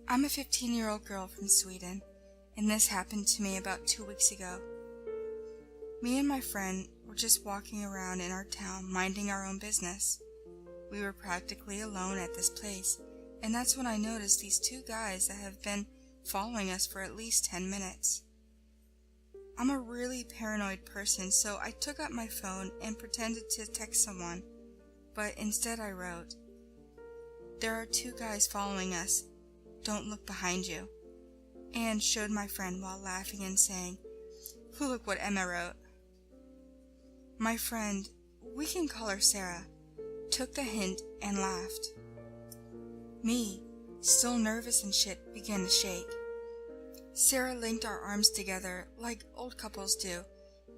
I'm a 15-year-old girl from Sweden, and this happened to me about 2 weeks ago. Me and my friend were just walking around in our town minding our own business. We were practically alone at this place, and that's when I noticed these two guys that have been following us for at least 10 minutes. I'm a really paranoid person, so I took out my phone and pretended to text someone, but instead I wrote, "There are two guys following us. Don't look behind you," and showed my friend while laughing and saying, "Look what Emma wrote." My friend, we can call her Sarah, took the hint and laughed. Me, still nervous and shit, began to shake. Sarah linked our arms together like old couples do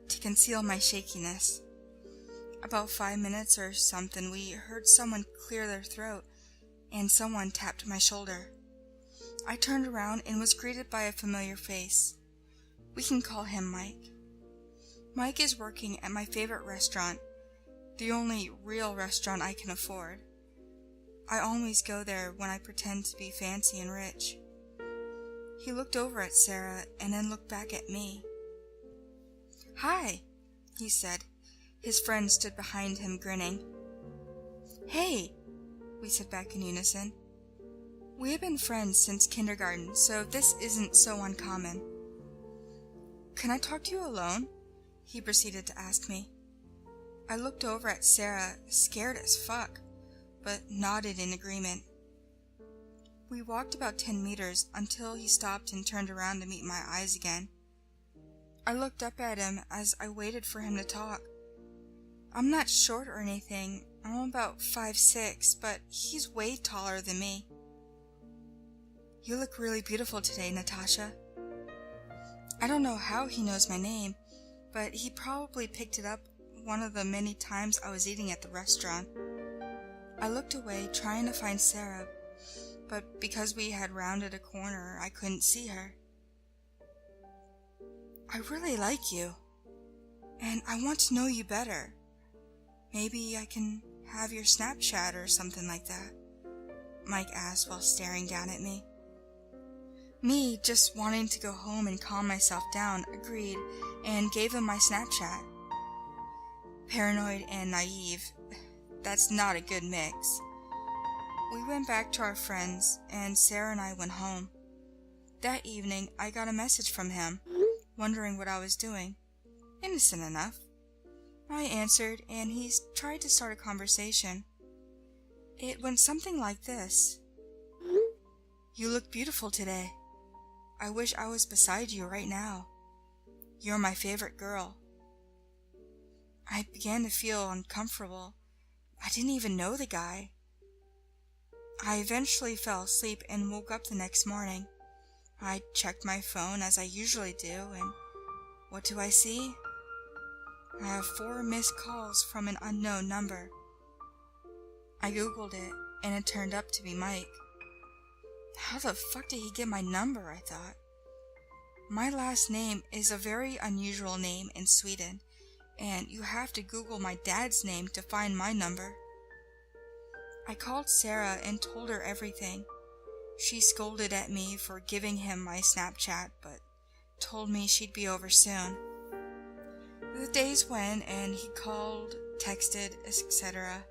to conceal my shakiness. About 5 minutes or something, we heard someone clear their throat, and someone tapped my shoulder. I turned around and was greeted by a familiar face. We can call him Mike. Mike is working at my favorite restaurant, the only real restaurant I can afford. I always go there when I pretend to be fancy and rich. He looked over at Sarah and then looked back at me. "Hi," he said. His friend stood behind him grinning. "Hey," we said back in unison. We have been friends since kindergarten, so this isn't so uncommon. "Can I talk to you alone?" he proceeded to ask me. I looked over at Sarah, scared as fuck, but nodded in agreement. We walked about 10 meters until he stopped and turned around to meet my eyes again. I looked up at him as I waited for him to talk. I'm not short or anything. I'm about 5'6", but he's way taller than me. "You look really beautiful today, Natasha." I don't know how he knows my name, but he probably picked it up one of the many times I was eating at the restaurant. I looked away, trying to find Sarah, but because we had rounded a corner, I couldn't see her. "I really like you, and I want to know you better. Maybe I can have your Snapchat or something like that," Mike asked while staring down at me. Me, just wanting to go home and calm myself down, agreed and gave him my Snapchat. Paranoid and naive, that's not a good mix. We went back to our friends, and Sarah and I went home. That evening, I got a message from him, wondering what I was doing. Innocent enough. I answered, and he tried to start a conversation. It went something like this. "You look beautiful today. I wish I was beside you right now. You're my favorite girl." I began to feel uncomfortable. I didn't even know the guy. I eventually fell asleep and woke up the next morning. I checked my phone as I usually do, and what do I see? I have 4 missed calls from an unknown number. I googled it, and it turned up to be Mike. How the fuck did he get my number, I thought. My last name is a very unusual name in Sweden, and you have to Google my dad's name to find my number. I called Sarah and told her everything. She scolded at me for giving him my Snapchat, but told me she'd be over soon. The days went, and he called, texted, etc.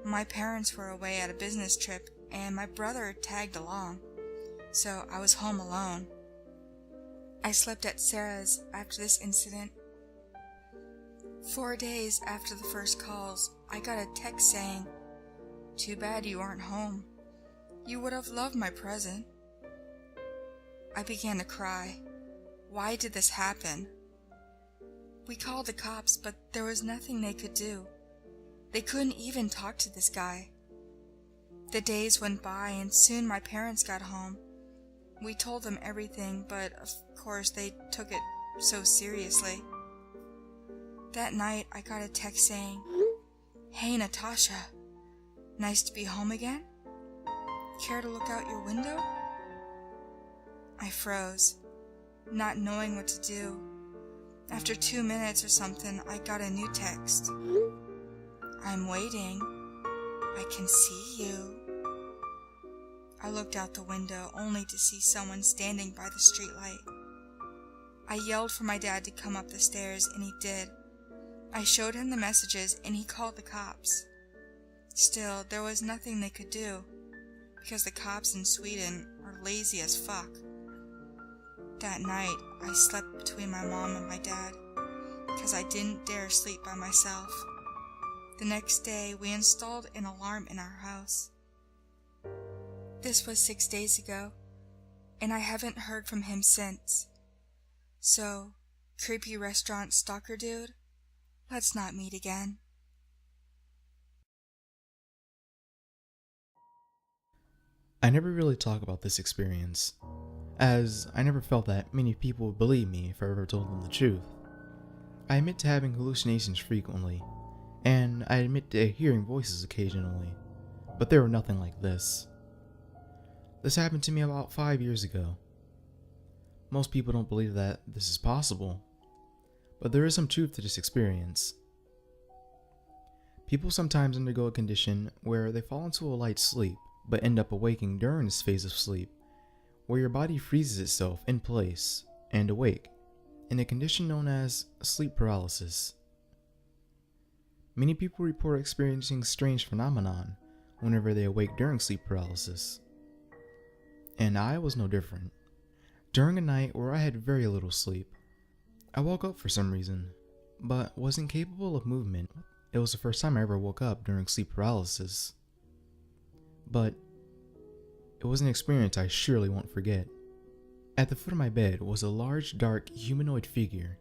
My parents were away at a business trip, and my brother tagged along, so I was home alone. I slept at Sarah's after this incident. 4 days after the first calls, I got a text saying, "Too bad you aren't home. You would have loved my present." I began to cry. Why did this happen? We called the cops, but there was nothing they could do. They couldn't even talk to this guy. The days went by, and soon my parents got home. We told them everything, but of course they took it so seriously. That night, I got a text saying, "Hey, Natasha, nice to be home again? Care to look out your window?" I froze, not knowing what to do. After 2 minutes or something, I got a new text. "I'm waiting. I can see you." I looked out the window only to see someone standing by the streetlight. I yelled for my dad to come up the stairs, and he did. I showed him the messages, and he called the cops. Still, there was nothing they could do, because the cops in Sweden are lazy as fuck. That night, I slept between my mom and my dad, because I didn't dare sleep by myself. The next day, we installed an alarm in our house. This was 6 days ago, and I haven't heard from him since. So, creepy restaurant stalker dude, let's not meet again. I never really talk about this experience, as I never felt that many people would believe me if I ever told them the truth. I admit to having hallucinations frequently, and I admit to hearing voices occasionally, but they were nothing like this. This happened to me about 5 years ago. Most people don't believe that this is possible, but there is some truth to this experience. People sometimes undergo a condition where they fall into a light sleep, but end up awaking during this phase of sleep, where your body freezes itself in place and awake, in a condition known as sleep paralysis. Many people report experiencing strange phenomenon whenever they awake during sleep paralysis. And I was no different. During a night where I had very little sleep, I woke up for some reason, but was incapable of movement. It was the first time I ever woke up during sleep paralysis. But it was an experience I surely won't forget. At the foot of my bed was a large, dark, humanoid figure.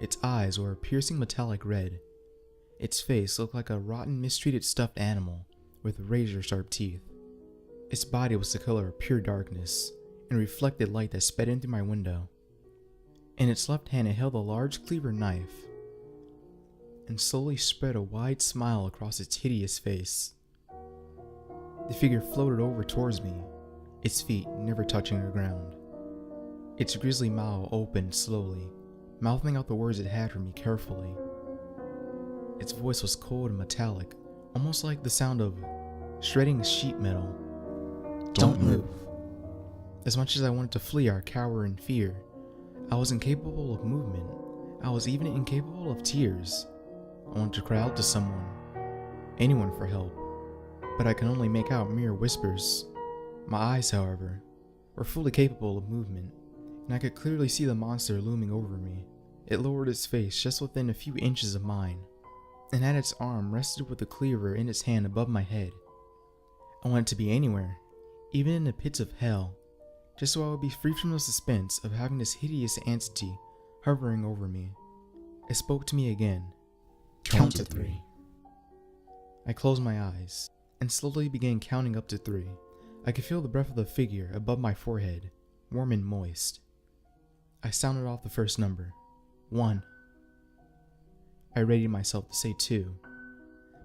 Its eyes were a piercing metallic red. Its face looked like a rotten, mistreated stuffed animal with razor-sharp teeth. Its body was the color of pure darkness and reflected light that sped in through my window. In its left hand it held a large cleaver knife and slowly spread a wide smile across its hideous face. The figure floated over towards me, its feet never touching the ground. Its grisly mouth opened slowly, mouthing out the words it had for me carefully. Its voice was cold and metallic, almost like the sound of shredding sheet metal. Don't move. As much as I wanted to flee or cower in fear, I was incapable of movement. I was even incapable of tears. I wanted to cry out to someone, anyone for help, but I could only make out mere whispers. My eyes, however, were fully capable of movement, and I could clearly see the monster looming over me. It lowered its face just within a few inches of mine, and had its arm rested with the cleaver in its hand above my head. I wanted to be anywhere, even in the pits of hell, just so I would be free from the suspense of having this hideous entity hovering over me. It spoke to me again. Count to 3. I closed my eyes and slowly began counting up to 3. I could feel the breath of the figure above my forehead, warm and moist. I sounded off the first number, 1. I readied myself to say 2,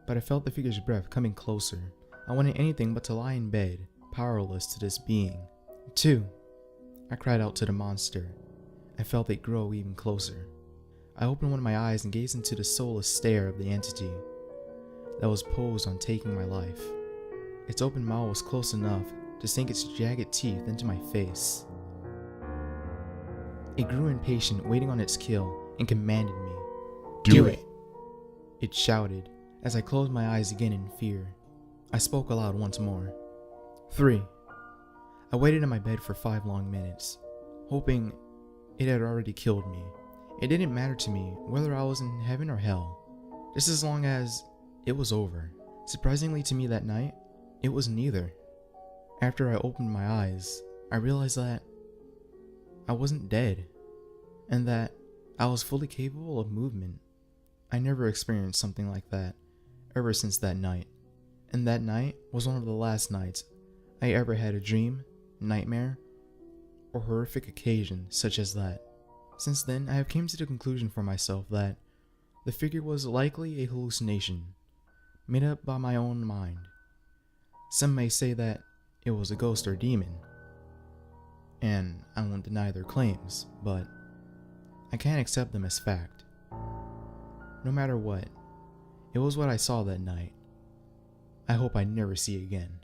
but I felt the figure's breath coming closer. I wanted anything but to lie in bed, powerless to this being. 2. I cried out to the monster. I felt it grow even closer. I opened one of my eyes and gazed into the soulless stare of the entity that was posed on taking my life. Its open mouth was close enough to sink its jagged teeth into my face. It grew impatient, waiting on its kill, and commanded me. Do it! It shouted as I closed my eyes again in fear. I spoke aloud once more. 3. I waited in my bed for 5 long minutes, hoping it had already killed me. It didn't matter to me whether I was in heaven or hell, just as long as it was over. Surprisingly to me that night, it was neither. After I opened my eyes, I realized that I wasn't dead, and that I was fully capable of movement. I never experienced something like that ever since that night, and that night was one of the last nights I ever had a dream, nightmare, or horrific occasion such as that. Since then, I have come to the conclusion for myself that the figure was likely a hallucination, made up by my own mind. Some may say that it was a ghost or demon, and I won't deny their claims, but I can't accept them as fact. No matter what, it was what I saw that night. I hope I never see again.